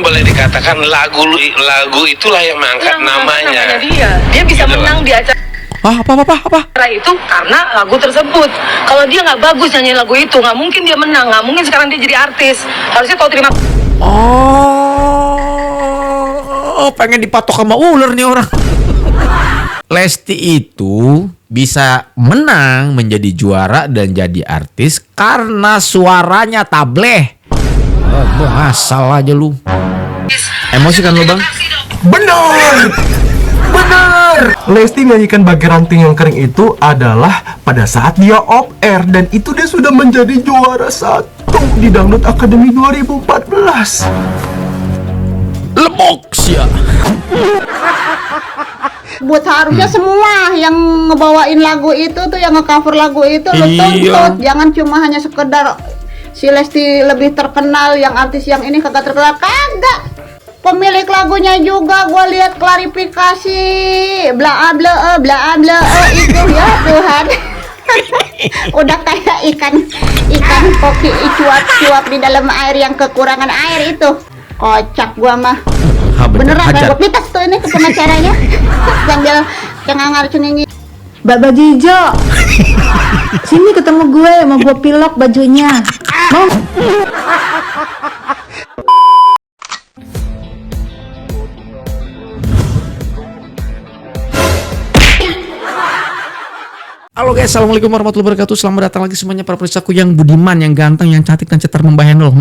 Boleh dikatakan lagu itulah yang mengangkat namanya. Dia bisa menang di acara Apa? itu karena lagu tersebut. Kalau dia nggak bagus nyanyi lagu itu, nggak mungkin dia menang, nggak mungkin sekarang dia jadi artis. Harusnya kau terima. Pengen dipatok sama ular nih orang. Lesti itu bisa menang menjadi juara dan jadi artis karena suaranya tableh. Asal aja lu. Emosi kan lu, Bang? Benar. Lesti menyanyikan Bagi Ranting yang Kering itu adalah pada saat dia off air, dan itu dia sudah menjadi juara 1 di Dangdut Academy 2014. Lemok sia. Buat harusnya semua yang ngebawain lagu itu tuh, yang ngecover lagu itu lo tuntut. Jangan cuma hanya sekedar si Lesti lebih terkenal, yang artis yang ini kagak terkenal. Kagak, pemilik lagunya juga gue lihat klarifikasi bla itu ya Tuhan. Udah kayak ikan koki cuap di dalam air yang kekurangan air itu. Kocak gua mah. Beneran gue pitas tuh ini ke pengacaranya sambil cengangar cengengi. Mbak Baju Hijau, sini ketemu gue, mau gue pilok bajunya. Mau? Halo guys, assalamualaikum warahmatullahi wabarakatuh. Selamat datang lagi semuanya para pemirsaku yang budiman, yang ganteng, yang cantik, dan cetar membayang loh.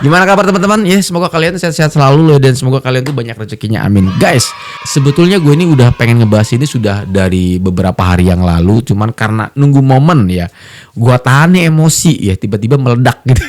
Gimana kabar teman-teman? Ya semoga kalian sehat-sehat selalu loh, dan semoga kalian tuh banyak rezekinya, amin. Guys, sebetulnya gue ini udah pengen ngebahas ini sudah dari beberapa hari yang lalu, cuman karena nunggu momen ya, gue tahan nih emosi ya, tiba-tiba meledak gitu.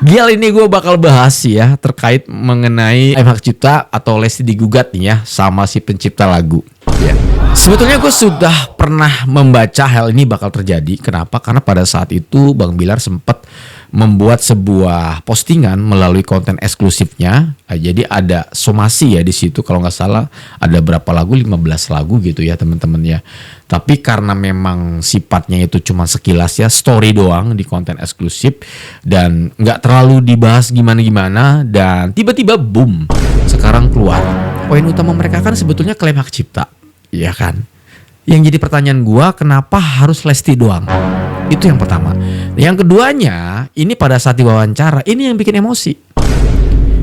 Gil, ini gue bakal bahas ya terkait mengenai hak cipta atau Lesti digugat nih ya sama si pencipta lagu ya. Sebetulnya gue sudah pernah membaca hal ini bakal terjadi. Kenapa? Karena pada saat itu Bang Bilar sempat membuat sebuah postingan melalui konten eksklusifnya. Jadi ada somasi ya di situ, kalau nggak salah ada berapa lagu, 15 lagu gitu ya teman-teman ya. Tapi karena memang sifatnya itu cuma sekilas ya, story doang di konten eksklusif dan nggak terlalu dibahas gimana-gimana, dan tiba-tiba boom, sekarang keluar. Poin utama mereka kan sebetulnya klaim hak cipta. Iya kan? Yang jadi pertanyaan gua, kenapa harus Lesti doang? Itu yang pertama. Yang keduanya, ini pada saat diwawancara, ini yang bikin emosi.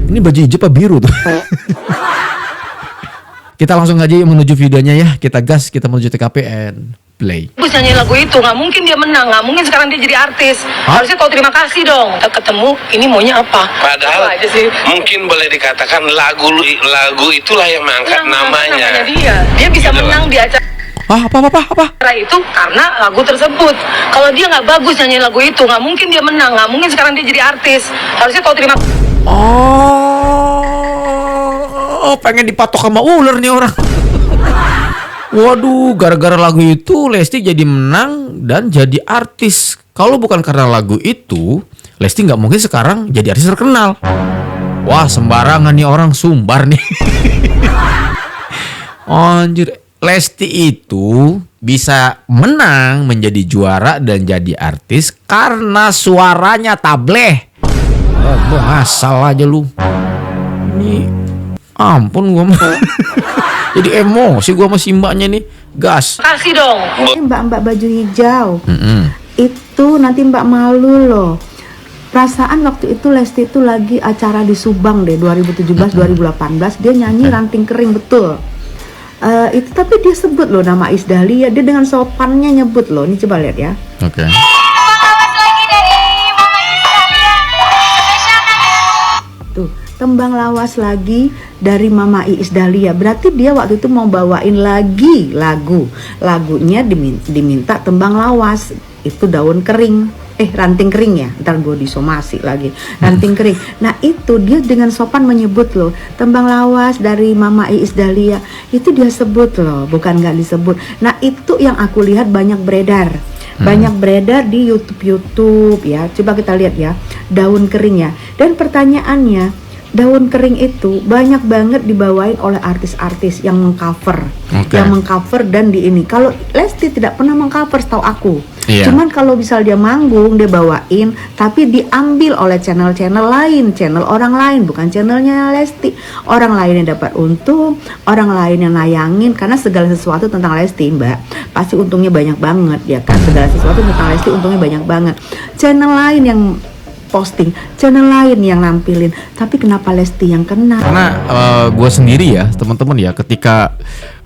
Ini baju hijau apa biru tuh? Kita langsung aja menuju videonya ya. Kita gas, kita menuju TKPN. Play. Bagus nyanyi lagu itu, nggak mungkin dia menang, nggak mungkin sekarang dia jadi artis. Harusnya kau terima kasih dong. Kita ketemu, ini maunya apa? Padahal aja sih. mungkin boleh dikatakan lagu itulah yang mengangkat namanya. Dia bisa menang di acara Apa? itu karena lagu tersebut. Kalau dia nggak bagus nyanyi lagu itu, nggak mungkin dia menang, nggak mungkin sekarang dia jadi artis. Harusnya kau terima. Pengen dipatok sama ular nih orang. Waduh, gara-gara lagu itu Lesti jadi menang dan jadi artis. Kalau bukan karena lagu itu, Lesti nggak mungkin sekarang jadi artis terkenal. Wah, sembarangan nih orang, sumbar nih. Anjir, Lesti itu bisa menang menjadi juara dan jadi artis karena suaranya tableh. Asal aja lu. Ini ampun gua mah. Jadi emosi gua sama si mbaknya nih. Gas. Kasih dong. Mbak Baju Hijau, itu nanti Mbak malu loh. Perasaan waktu itu Lesti itu lagi acara di Subang deh, 2017-2018 dia nyanyi Ranting Kering, betul. Itu tapi dia sebut loh nama Isdahlia, dia dengan sopannya nyebut loh. Ini coba lihat ya. Oke. Tuh, tembang lawas lagi dari Mama Iis Dahlia. Berarti dia waktu itu mau bawain lagi lagunya diminta tembang lawas. Itu daun kering. Ranting kering ya, ntar gue disomasi lagi. Ranting kering. Nah itu dia dengan sopan menyebut loh, tembang lawas dari Mama Iis Dahlia. Itu dia sebut loh, bukan gak disebut. Nah itu yang aku lihat banyak beredar. Banyak beredar di YouTube ya. Coba kita lihat ya, daun kering ya. Dan pertanyaannya, daun kering itu banyak banget dibawain oleh artis-artis yang mengcover. Yang mengcover dan di ini. Kalau Lesti tidak pernah mengcover setahu aku. Iya. Cuman kalau misal dia manggung, dia bawain, tapi diambil oleh channel-channel lain, channel orang lain, bukan channelnya Lesti. Orang lain yang dapat untung, orang lain yang nayangin, karena segala sesuatu tentang Lesti, Mbak, pasti untungnya banyak banget, ya kan? Segala sesuatu tentang Lesti untungnya banyak banget. Channel lain yang posting, channel lain yang nampilin, tapi kenapa Lesti yang kena? Karena gue sendiri ya teman-teman ya, ketika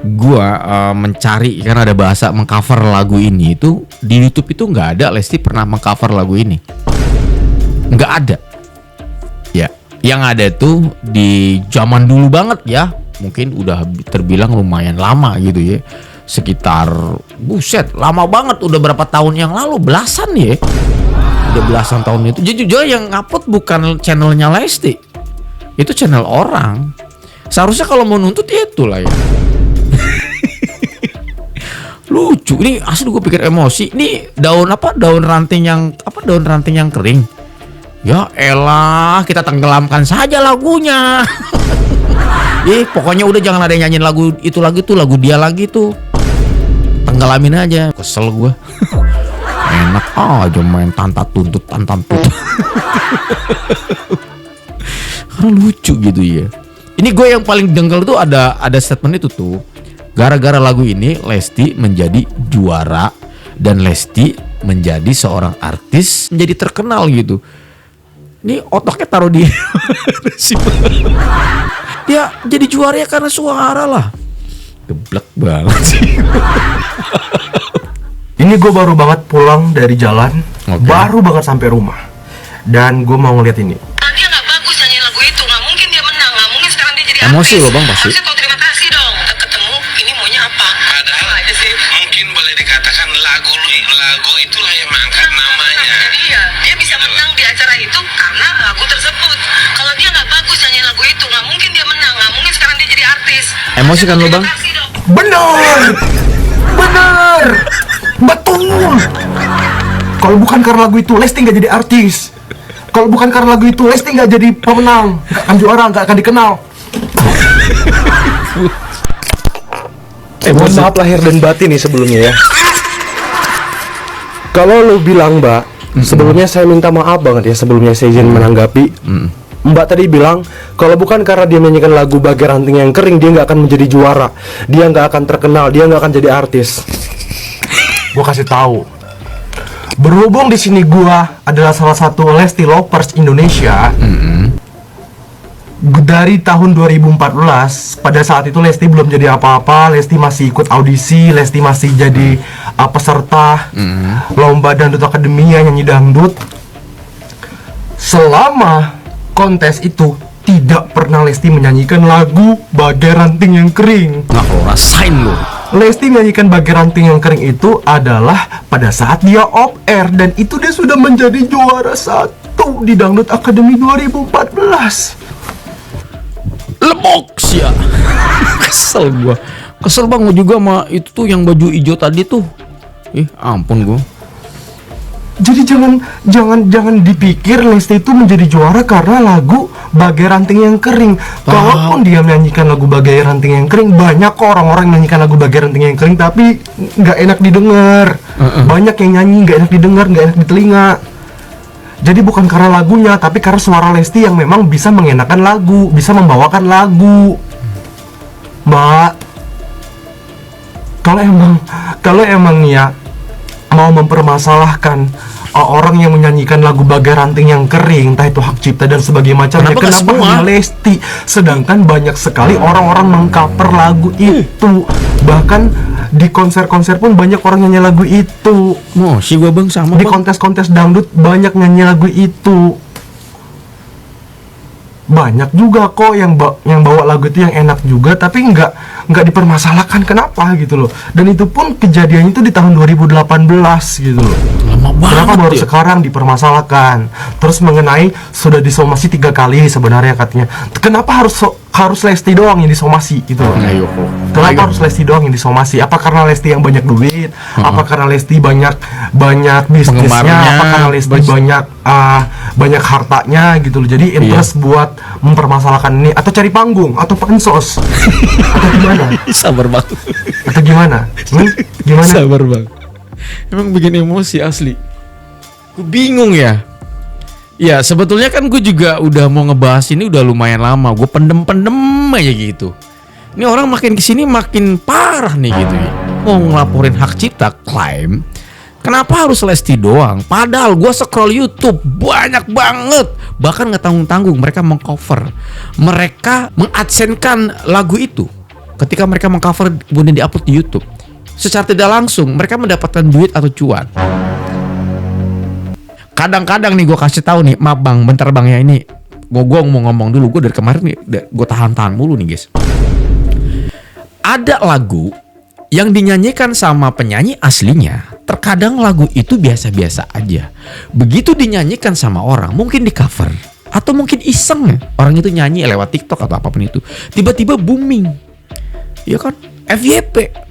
gue mencari, karena ada bahasa mengcover lagu ini, itu di YouTube itu nggak ada Lesti pernah mengcover lagu ini, nggak ada. Ya, yang ada tuh di zaman dulu banget ya, mungkin udah terbilang lumayan lama gitu ya, sekitar buset lama banget, udah berapa tahun yang lalu, belasan ya. Udah belasan tahun itu. Jujur yang ngupload bukan channelnya Lesti, itu channel orang. Seharusnya kalau mau nuntut ya itulah ya. Lucu. Ini asli gue pikir emosi. Ini daun apa? Daun ranting yang apa? Daun ranting yang kering. Ya elah, kita tenggelamkan saja lagunya. Pokoknya udah jangan ada yang nyanyiin lagu itu lagi tuh, lagu dia lagi tuh. Tenggelamin aja. Kesel gue. Enak aja main tantan tuntut. Karena lucu gitu ya. Ini gue yang paling dengkel tuh ada statement itu tuh. Gara-gara lagu ini Lesti menjadi juara dan Lesti menjadi seorang artis, menjadi terkenal gitu. Ini otaknya taruh di dia jadi juara ya karena suara lah. Geblek banget sih. Ini gue baru banget pulang dari jalan, Oke. baru banget sampai rumah, dan gue mau ngeliat ini. Dia nggak bagus nyanyi lagu itu, nggak mungkin dia menang, nggak mungkin sekarang dia jadi Emosi artis. loh, Bang, pasti. Harusnya tahu terima kasih dong. Kita ketemu, ini maunya apa? Padahal aja sih. mungkin boleh dikatakan lagu itulah yang mengangkat namanya. Dia bisa menang di acara itu karena lagu tersebut. Kalau dia nggak bagus nyanyi lagu itu, nggak mungkin dia menang, nggak mungkin sekarang dia jadi artis. Emosi kan lo, Terima Bang? kasih dong. Bener, betul. Kalau bukan karena lagu itu, Lesti nggak jadi artis. Kalau bukan karena lagu itu, Lesti nggak jadi pemenang, nggak akan juara, nggak akan dikenal. Mohon maaf lahir dan batin nih sebelumnya ya. Kalau lo bilang Mbak, sebelumnya saya minta maaf banget ya, sebelumnya saya izin menanggapi. Mbak tadi bilang kalau bukan karena dia menyanyikan lagu Bagai Ranting yang Kering, dia nggak akan menjadi juara, dia nggak akan terkenal, dia nggak akan jadi artis. Gue kasih tahu, berhubung di sini gue adalah salah satu Lesti Lovers Indonesia. Dari tahun 2014, pada saat itu Lesti belum jadi apa-apa, Lesti masih ikut audisi, Lesti masih jadi peserta lomba dangdut akademia nyanyi dangdut. Selama kontes itu tidak pernah Lesti menyanyikan lagu Bagai Ranting yang Kering. Nah kalau rasain lo. Lesti menyanyikan Bagai Ranting yang Kering itu adalah pada saat dia off air, dan itu dia sudah menjadi juara 1 di Dangdut Akademi 2014. Lemok sih ya. Kesel gua. Kesel Bang juga sama itu tuh yang baju hijau tadi tuh. Ampun gua. Jadi jangan dipikir Lesti itu menjadi juara karena lagu Bagai Ranting yang Kering. Kalaupun dia menyanyikan lagu Bagai Ranting yang Kering, banyak kok orang-orang yang menyanyikan lagu Bagai Ranting yang Kering tapi nggak enak didengar. Banyak yang nyanyi nggak enak didengar, nggak enak di telinga. Jadi bukan karena lagunya, tapi karena suara Lesti yang memang bisa mengenakan lagu, bisa membawakan lagu. Mbak, kalau emang ya mau mempermasalahkan orang yang menyanyikan lagu Bagai Ranting yang Kering, entah itu hak cipta dan sebagainya macamnya, kenapa hanya Lesti? Sedangkan banyak sekali orang-orang mengcover lagu itu. Bahkan di konser-konser pun banyak orang nyanyi lagu itu. Si gua Bang sama Di Bang. kontes-kontes dangdut banyak nyanyi lagu itu. Banyak juga kok yang bawa lagu itu yang enak juga, tapi nggak dipermasalahkan, kenapa gitu loh. Dan itu pun kejadiannya itu di tahun 2018 gitu loh. Lama banget. Kenapa baru ya? sekarang dipermasalahkan? Terus mengenai sudah disomasi 3 kali sebenarnya katanya. Kenapa harus Lesti doang yang disomasi gitu loh? Ayo. Kenapa harus Lesti doang yang disomasi? Apa karena Lesti yang banyak duit? Apa karena Lesti banyak bisnisnya? Penggemarnya, Apa karena Lesti banyak hartanya gitu loh? Jadi interest buat mempermasalahkan ini, atau cari panggung, atau pansos, atau gimana? Sabar Bang. Atau gimana? Gimana? Sabar Bang. Emang bikin emosi asli. Gue bingung ya. Ya sebetulnya kan gue juga udah mau ngebahas ini udah lumayan lama. Gue pendem aja gitu. Ini orang makin kesini makin parah nih gitu ya. Mau ngelaporin hak cipta, klaim. Kenapa harus Lesti doang? Padahal gue scroll YouTube banyak banget. Bahkan nggak tanggung-tanggung mereka mengcover. Mereka mengadsenkan lagu itu. Ketika mereka mengcover kemudian diupload di YouTube. Secara tidak langsung mereka mendapatkan duit atau cuan. Kadang-kadang nih gue kasih tahu nih, maaf bang, bentar bang ya ini. Gue mau ngomong dulu, gue dari kemarin nih, gue tahan-tahan mulu nih guys. Ada lagu yang dinyanyikan sama penyanyi aslinya, terkadang lagu itu biasa-biasa aja. Begitu dinyanyikan sama orang, mungkin di cover atau mungkin iseng orang itu nyanyi lewat TikTok atau apapun itu, tiba-tiba booming, ya kan? FYP.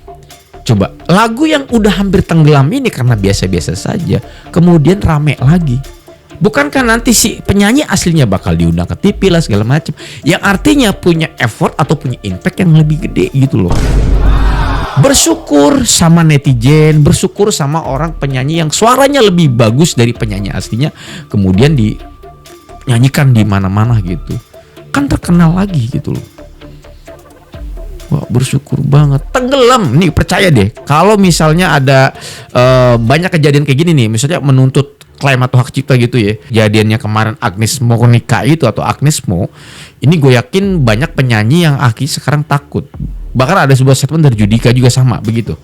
Coba lagu yang udah hampir tenggelam ini karena biasa-biasa saja, kemudian rame lagi. Bukankah nanti si penyanyi aslinya bakal diundang ke TV lah segala macam, yang artinya punya effort atau punya impact yang lebih gede gitu loh. Bersyukur sama netizen, bersyukur sama orang penyanyi yang suaranya lebih bagus dari penyanyi aslinya, kemudian dinyanyikan di mana-mana gitu. Kan terkenal lagi gitu loh. Wah, bersyukur banget. Tenggelam nih, percaya deh. Kalau misalnya ada banyak kejadian kayak gini nih, misalnya menuntut klaim atau hak cipta gitu ya. Kejadiannya kemarin Agnes Monica itu atau Agnes Mo, ini gue yakin banyak penyanyi yang sekarang takut. Bahkan ada sebuah statement dari Judika juga sama begitu.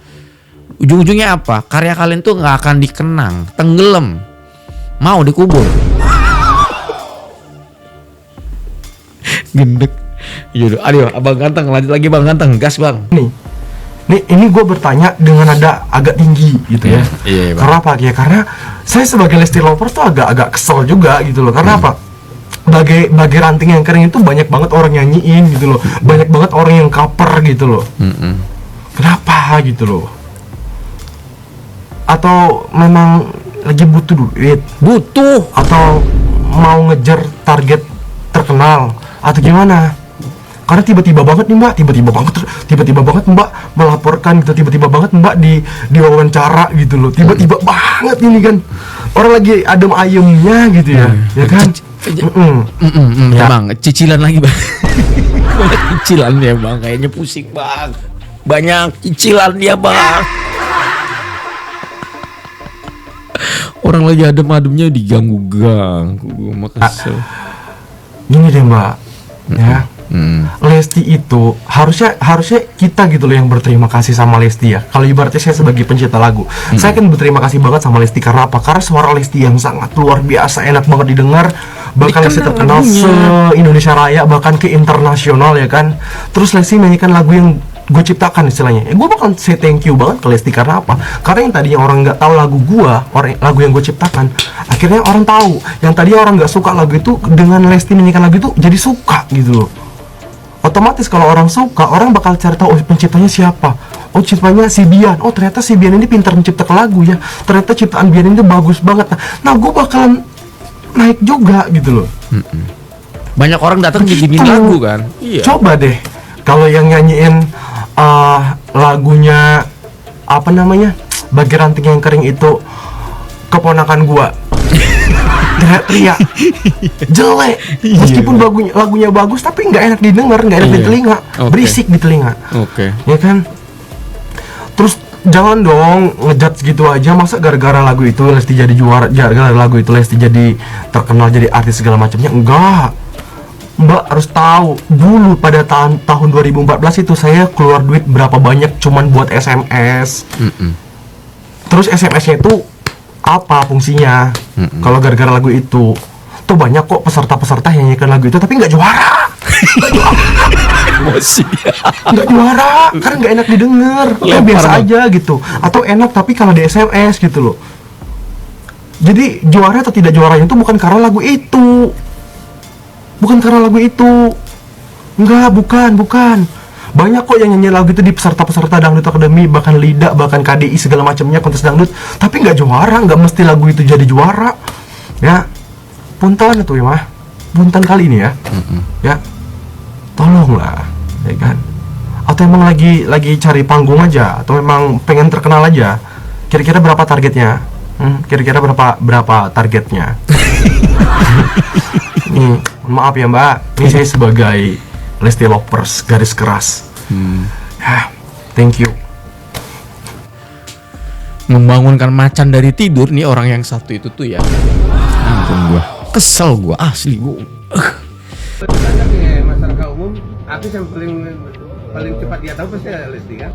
Ujung-ujungnya apa? Karya kalian tuh nggak akan dikenang, tenggelam, mau dikubur. Gendek. Yaudah, aduh, abang ganteng, lanjut lagi bang ganteng, gas bang. Nih ini gue bertanya dengan nada agak tinggi gitu ya. Iya, Bang. Karena apa ya? Karena saya sebagai Lesti lovers tuh agak kesel juga gitu loh. Karena apa? Bagai ranting yang kering itu banyak banget orang nyanyiin gitu loh. Banyak banget orang yang cover gitu loh. Kenapa gitu loh? Atau memang lagi butuh duit? Butuh. Atau mau ngejar target terkenal? Atau gimana? Karena tiba-tiba banget nih mbak, tiba-tiba banget mbak melaporkan gitu, tiba-tiba banget mbak di wawancara gitu loh, tiba-tiba banget ini kan orang lagi adem ayemnya gitu ya, ya kan? Ya bang, cicilan lagi bang. Banyak cicilan ya bang, kayaknya pusing bang. Banyak cicilan dia bang. Orang lagi adem-ademnya diganggu-ganggu, makasih. Gini deh mbak, ya. Lesti itu harusnya kita gitu loh yang berterima kasih sama Lesti ya. Kalau ibaratnya saya sebagai pencipta lagu, saya kan berterima kasih banget sama Lesti karena apa? Karena suara Lesti yang sangat luar biasa, enak banget didengar. Bahkan Lesti terkenal se-Indonesia Raya, bahkan ke internasional ya kan. Terus Lesti menyanyikan lagu yang gue ciptakan istilahnya. Gue bakal say thank you banget ke Lesti karena apa? Karena yang tadinya orang nggak tahu lagu lagu yang gue ciptakan, akhirnya orang tahu. Yang tadinya orang nggak suka lagu itu, dengan Lesti menyanyikan lagu itu jadi suka gitu loh. Otomatis kalau orang suka, orang bakal cari tahu penciptanya siapa. Oh, ciptanya si Bian. Oh, ternyata si Bian ini pintar menciptakan lagu ya. Ternyata ciptaan Bian ini bagus banget. Nah, gue bakalan naik juga gitu loh. Banyak orang datang nyanyiin lagu kan. Iya. Coba deh, kalau yang nyanyiin lagunya apa namanya, Bagi Ranting yang Kering itu keponakan gua. Teriak jelek, meskipun lagunya bagus tapi nggak enak didengar, nggak enak di telinga, berisik di telinga, ya kan? Terus jangan dong ngejudge gitu aja, masa gara-gara lagu itu Lesti jadi juara, gara-gara lagu itu Lesti jadi terkenal, jadi artis segala macamnya? Enggak, Mbak harus tahu dulu pada tahun 2014 itu saya keluar duit berapa banyak cuman buat SMS. Terus SMS-nya itu apa fungsinya? Kalau gara-gara lagu itu tuh banyak kok peserta-peserta yang nyanyikan lagu itu tapi nggak juara. Nggak juara karena nggak enak didengar, biasa aja gitu. Atau enak tapi kalau di SMS gitu loh. Jadi juara atau tidak juaranya itu bukan karena lagu itu, bukan. Banyak kok yang nyanyi lagu itu di peserta-peserta Dangdut Akademi, bahkan LIDA, bahkan KDI segala macamnya, kontes dangdut, tapi nggak juara, nggak mesti lagu itu jadi juara. Ya, punten itu ya mah, punten kali ini ya, ya, tolonglah, ya kan? Atau emang lagi cari panggung aja, atau memang pengen terkenal aja, Kira-kira berapa targetnya? Kira-kira berapa targetnya? Nih, maaf ya Mbak, ini saya sebagai Lesti Lovers garis keras. Thank you. Membangunkan macan dari tidur nih orang yang satu itu tuh ya. Ampun gua. Kesel gua asli gua. Masyarakat umum, artis yang paling cepat dia tahu pasti Lesti kan?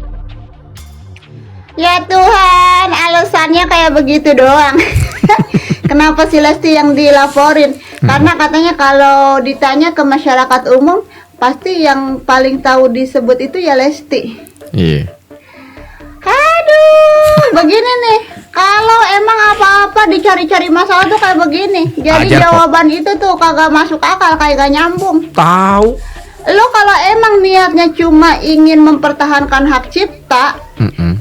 Ya Tuhan, alasannya kayak begitu doang. Kenapa si Lesti yang dilaporin? Karena katanya kalau ditanya ke masyarakat umum, pasti yang paling tahu disebut itu ya Lesti. Iya. Aduh, begini nih. Kalau emang apa-apa dicari-cari masalah tuh kayak begini. Jadi Ajar kok. jawaban itu tuh kagak masuk akal, kayak gak nyambung. Tahu. Lo kalau emang niatnya cuma ingin mempertahankan hak cipta,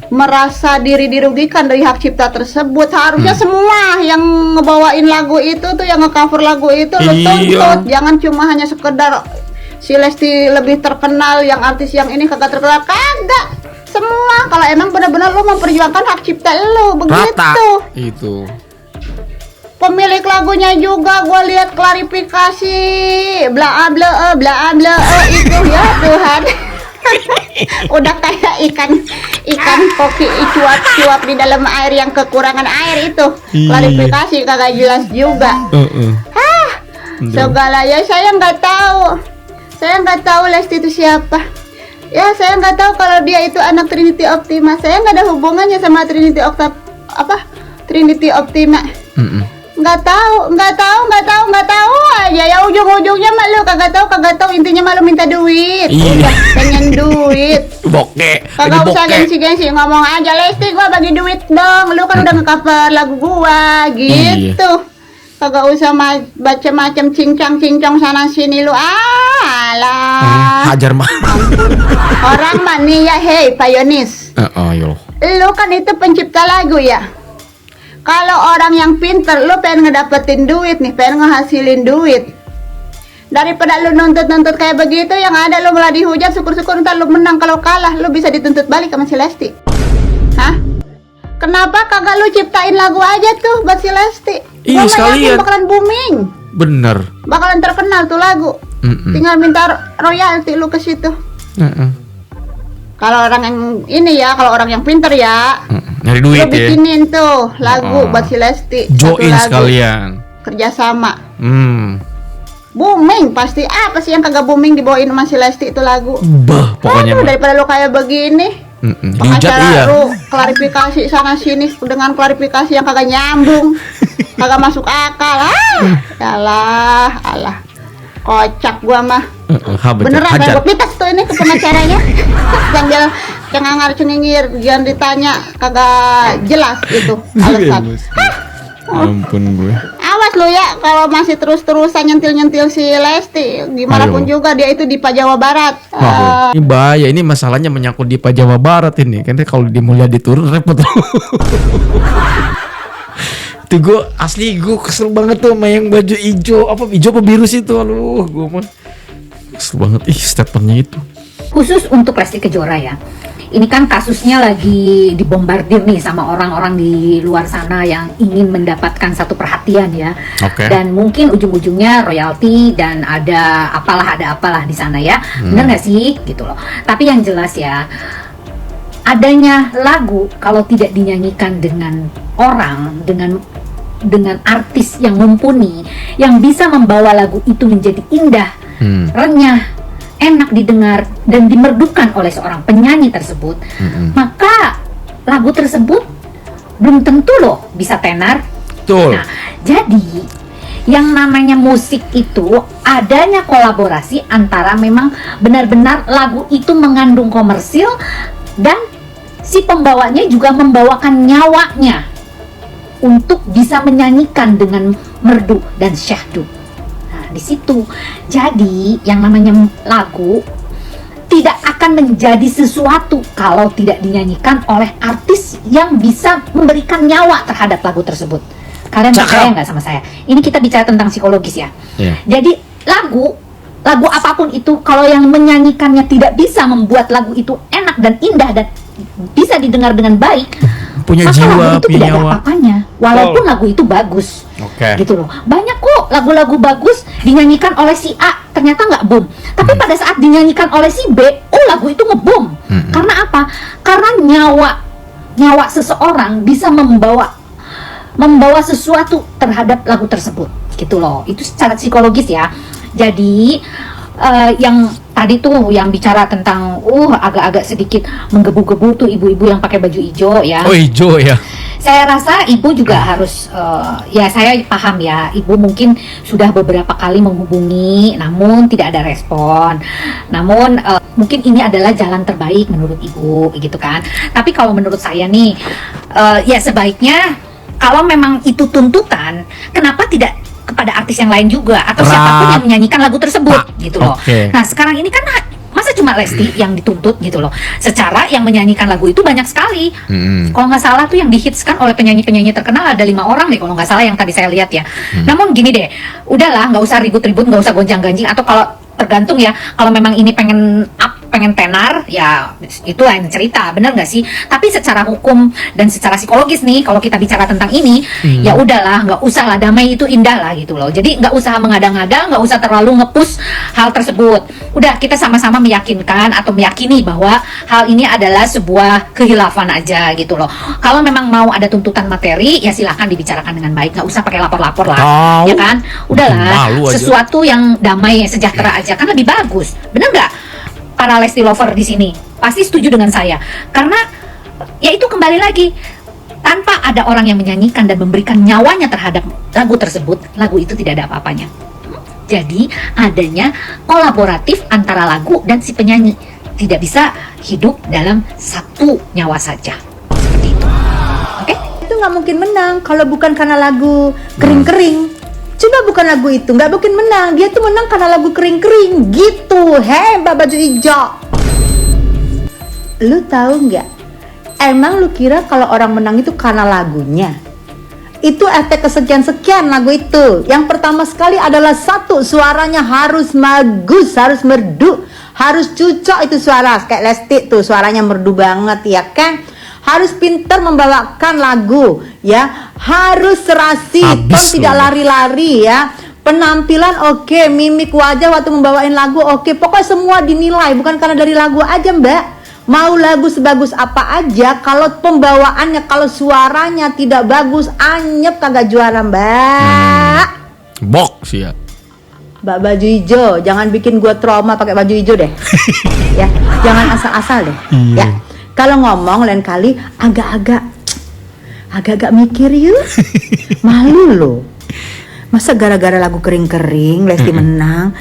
merasa diri dirugikan dari hak cipta tersebut, harusnya semua yang ngebawain lagu itu tuh, yang ngecover lagu itu lo Iya. tuntut. Jangan cuma hanya sekedar si Lesti lebih terkenal, yang artis yang ini kagak terkenal. Kagak. Semua kalau emang benar-benar lo memperjuangkan hak cipta lo, begitu. Rata. Itu. Pemilik lagunya juga gue lihat klarifikasi bla bla itu ya Tuhan. Udah kayak ikan koki cuap-cuap di dalam air yang kekurangan air itu. Klarifikasi kagak jelas juga. Segalanya saya nggak tahu. Saya nggak tahu Lesti itu siapa. Ya saya nggak tahu kalau dia itu anak Trinity Optima. Saya nggak ada hubungannya sama Trinity Optima. Nggak tahu aja ya, ujung-ujungnya mah lu kagak tahu, intinya mah lu minta duit. Iya. Udah pengen duit. Bokeh. Kagak usah gengsi-gengsi, ngomong aja Lesti gua bagi duit dong. Lu kan udah nge-cover lagu gua gitu. Kagak usah macam-macam cincang-cincong sana sini lu. Alah. Hajar mah. Orang mah nih ya, hey Payonis. Yo. Lu kan itu pencipta lagu ya. Kalau orang yang pinter, lu pengen ngedapetin duit nih, pengen ngehasilin duit. Daripada lu nuntut-nuntut kayak begitu, yang ada lu malah dihujat, syukur-syukur ntar lu menang. Kalau kalah, lu bisa dituntut balik sama si Lesti. Hah? Kenapa kagak lu ciptain lagu aja tuh buat si Lesti? Iya, Gua mah yakin sekalian. bakalan booming. Bener. Bakalan terkenal tuh lagu. Tinggal minta royalti lu ke situ. Kalau orang yang ini ya, kalau orang yang pinter ya, Nyari lu duit ya. bikinin tuh lagu buat si Lesti. Satu Join lagu. sekalian. Kerjasama. Booming Pasti apa sih yang kagak booming dibawain sama si Lesti itu lagu. Bah, pokoknya Aduh, mah. daripada lu kayak begini, Dihujat pengacara iya. lu klarifikasi sana sini dengan klarifikasi yang kagak nyambung, kagak masuk akal. Alah, kocak gua mah. Beneran kayak gua pitas tuh ini ke pengacaranya. Sambil cengangar-cengengir, jangan ditanya, kagak jelas itu alasan. Ampun gue. Awas lu ya kalau masih terus-terusan nyentil-nyentil si Lesti, gimana pun Ayo. juga dia itu di Jawa Barat. Ini bahaya, ini masalahnya menyangkut di Jawa Barat ini. Kan kalau di Mulia diturun repot. Tuh gue asli gue kesel banget tuh sama yang baju hijau apa biru sih itu. Aduh, gue mah kesel banget statementnya itu. Khusus untuk Lesti Kejora ya. Ini kan kasusnya lagi dibombardir nih sama orang-orang di luar sana yang ingin mendapatkan satu perhatian ya. Oke. Dan mungkin ujung-ujungnya royalti dan ada apalah di sana ya. Bener nggak sih? Gitu loh. Tapi yang jelas ya, adanya lagu kalau tidak dinyanyikan dengan orang, dengan artis yang mumpuni, yang bisa membawa lagu itu menjadi indah, renyah, enak didengar dan dimerdukan oleh seorang penyanyi tersebut, maka lagu tersebut belum tentu loh bisa tenar. Betul. Nah, jadi yang namanya musik itu adanya kolaborasi antara memang benar-benar lagu itu mengandung komersil dan si pembawanya juga membawakan nyawanya untuk bisa menyanyikan dengan merdu dan syahdu. Di situ. Jadi yang namanya lagu tidak akan menjadi sesuatu kalau tidak dinyanyikan oleh artis yang bisa memberikan nyawa terhadap lagu tersebut. Kalian percaya nggak sama saya? Ini kita bicara tentang psikologis ya. Jadi lagu apapun itu kalau yang menyanyikannya tidak bisa membuat lagu itu enak dan indah dan bisa didengar dengan baik, punya maka jiwa, lagu itu punya tidak ada nyawa. apa-apanya, walaupun lagu itu bagus. Oke. Gitu loh. Banyak kok lagu-lagu bagus dinyanyikan oleh si A ternyata nggak boom. Tapi pada saat dinyanyikan oleh si B, oh lagu itu ngebom. Karena apa? Karena nyawa seseorang bisa membawa sesuatu terhadap lagu tersebut. Gitu loh. Itu secara psikologis ya. Jadi yang tadi tuh yang bicara tentang agak-agak sedikit menggebu-gebu tuh ibu-ibu yang pakai baju hijau ya. Oh, hijau ya. Saya rasa ibu juga harus ya saya paham ya, ibu mungkin sudah beberapa kali menghubungi namun tidak ada respon. Namun mungkin ini adalah jalan terbaik menurut ibu gitu kan. Tapi kalau menurut saya nih ya sebaiknya kalau memang itu tuntutan, kenapa tidak kepada artis yang lain juga atau siapapun yang menyanyikan lagu tersebut gitu loh. Nah sekarang ini kan masa cuma Lesti yang dituntut gitu loh. Secara yang menyanyikan lagu itu banyak sekali. Kalau nggak salah tuh yang dihitskan oleh penyanyi-penyanyi terkenal ada 5 orang deh kalau nggak salah yang tadi saya lihat ya. Namun gini deh, udahlah nggak usah ribut-ribut, nggak usah gonjang-ganjing, atau kalau tergantung ya, kalau memang ini pengen tenar ya itu lain cerita, bener nggak sih? Tapi secara hukum dan secara psikologis nih kalau kita bicara tentang ini ya udahlah, nggak usah lah, damai itu indah lah gitu loh. Jadi nggak usah mengada-ngada, nggak usah terlalu nge-push hal tersebut. Udah kita sama-sama meyakinkan atau meyakini bahwa hal ini adalah sebuah kehilafan aja gitu loh. Kalau memang mau ada tuntutan materi ya silahkan dibicarakan dengan baik, nggak usah pakai lapor-lapor lah. Ya kan? Udahlah, sesuatu yang damai sejahtera aja kan lebih bagus, bener nggak? Para Lesti lover di sini pasti setuju dengan saya, karena ya itu kembali lagi, tanpa ada orang yang menyanyikan dan memberikan nyawanya terhadap lagu tersebut, lagu itu tidak ada apa-apanya. Jadi adanya kolaboratif antara lagu dan si penyanyi, tidak bisa hidup dalam satu nyawa saja. Seperti itu. Oke? Itu nggak mungkin menang kalau bukan karena lagu kering-kering. Coba bukan lagu itu, nggak mungkin menang. Dia tuh menang karena lagu kering-kering gitu. Hei Mbak baju hijau, lu tahu nggak? Emang lu kira kalau orang menang itu karena lagunya? Itu efek kesekian-sekian lagu itu. Yang pertama sekali adalah satu, suaranya harus bagus, harus merdu, harus cocok itu suara. Kayak Lesti tuh suaranya merdu banget ya kan? Harus pintar membawakan lagu ya, harus serasi, ton tidak lari-lari ya, penampilan oke, mimik wajah waktu membawain lagu oke, pokoknya semua dinilai, bukan karena dari lagu aja Mbak. Mau lagu sebagus apa aja, kalau pembawaannya, kalau suaranya tidak bagus, anyep kagak juara Mbak. Box ya. Mbak baju hijau, jangan bikin gua trauma pakai baju hijau deh. Ya, jangan asal-asal deh. Ya. Kalau ngomong lain kali agak-agak mikir yuk. Malu loh. Masa gara-gara lagu kering-kering Lesti menang?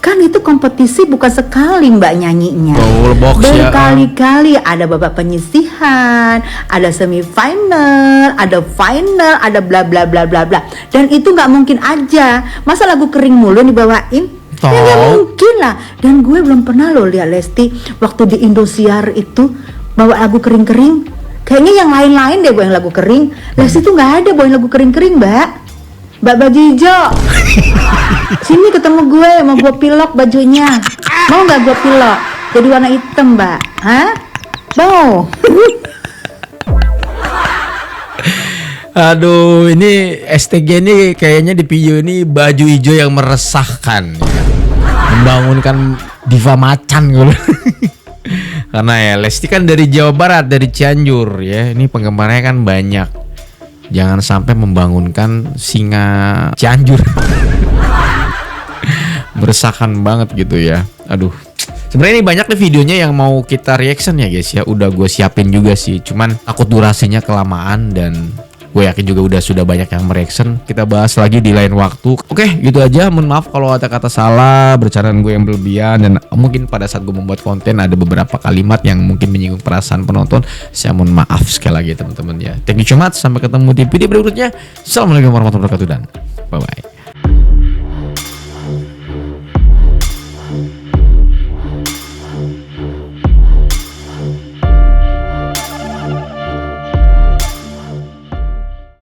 Kan itu kompetisi bukan sekali Mbak nyanyinya. Berkali-kali ada babak penyisihan, ada semifinal, ada final, ada bla bla bla bla bla. Dan itu nggak mungkin aja. Masa lagu kering mulu dibawain? Ya nggak mungkin lah. Dan gue belum pernah loh lihat Lesti waktu di Indosiar itu bawa lagu kering-kering. Kayaknya yang lain-lain deh bawain lagu kering. Lesti tuh nggak ada bawain lagu kering-kering Mbak. Mbak baju hijau, sini ketemu gue, mau gue pilok bajunya. Mau nggak gue pilok jadi warna hitam Mbak? Hah? Mau? Aduh, ini STG ini kayaknya di video ini baju hijau yang meresahkan ya. Membangunkan diva macan gitu. Karena ya Lesti kan dari Jawa Barat, dari Cianjur ya. Ini penggemarnya kan banyak. Jangan sampai membangunkan singa Cianjur. Meresahkan banget gitu ya. Aduh. Sebenarnya ini banyak nih videonya yang mau kita reaction ya guys ya. Udah gue siapin juga sih. Cuman takut durasinya kelamaan dan gue yakin juga sudah banyak yang mereaction. Kita bahas lagi di lain waktu. Oke, gitu aja. Mohon maaf kalau ada kata salah, bercandaan gue yang berlebihan, dan mungkin pada saat gue membuat konten ada beberapa kalimat yang mungkin menyinggung perasaan penonton. Saya mohon maaf sekali lagi teman-teman ya. Thank you so much. Sampai ketemu di video berikutnya. Assalamualaikum warahmatullahi wabarakatuh dan bye bye.